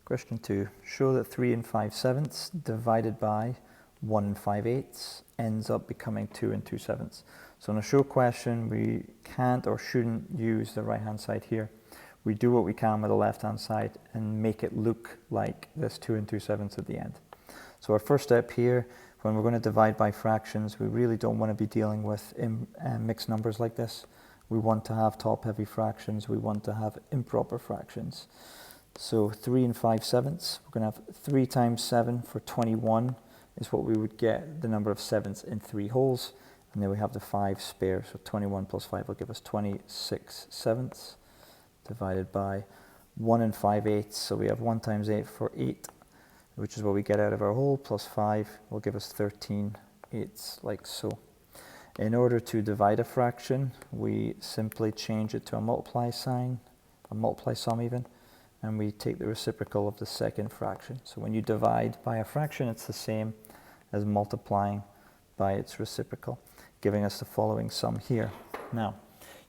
Question 2. Show that 3 5/7 divided by 1 5/8 ends up becoming 2 2/7. So in a show question, we can't or shouldn't use the right-hand side here. We do what we can with the left-hand side and make it look like this 2 2/7 at the end. So our first step here, when we're going to divide by fractions, we really don't want to be dealing with mixed numbers like this. We want to have top-heavy fractions. We want to have improper fractions. So 3 5/7, we're going to have 3 times 7 for 21 is what we would get, the number of sevens in 3 wholes. And then we have the 5 spare, so 21 plus 5 will give us 26/7 divided by 1 5/8. So we have 1 times 8 for 8, which is what we get out of our whole, plus 5 will give us 13/8, like so. In order to divide a fraction, we simply change it to a multiply sign, a multiply sum even, and we take the reciprocal of the second fraction. So when you divide by a fraction, it's the same as multiplying by its reciprocal, giving us the following sum here. Now,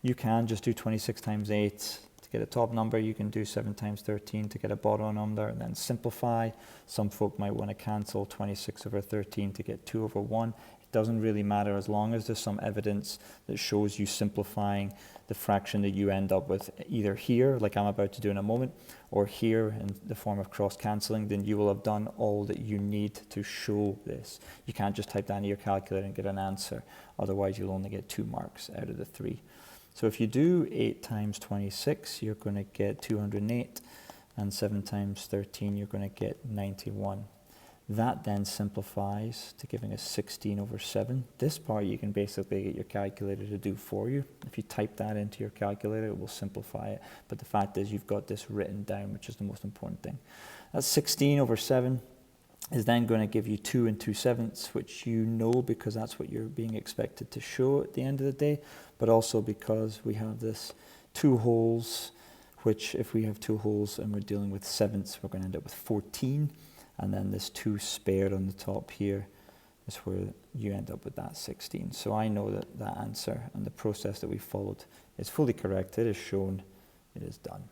you can just do 26 times 8 to get a top number. You can do 7 times 13 to get a bottom number, and then simplify. Some folk might want to cancel 26 over 13 to get 2 over 1. It doesn't really matter as long as there's some evidence that shows you simplifying the fraction that you end up with either here, like I'm about to do in a moment, or here in the form of cross-cancelling. Then you will have done all that you need to show this. You can't just type that into your calculator and get an answer. Otherwise, you'll only get 2 marks out of the 3. So if you do 8 times 26, you're going to get 208, and 7 times 13, you're going to get 91. That then simplifies to giving us 16 over 7. This part you can basically get your calculator to do for you. If you type that into your calculator, it will simplify it. But the fact is you've got this written down, which is the most important thing. That's 16 over 7 is then going to give you 2 2/7, which you know because that's what you're being expected to show at the end of the day, but also because we have this 2 wholes, which if we have 2 wholes and we're dealing with sevenths, we're going to end up with 14. And then this 2 spared on the top here is where you end up with that 16. So I know that that answer and the process that we followed is fully correct. It is shown. It is done.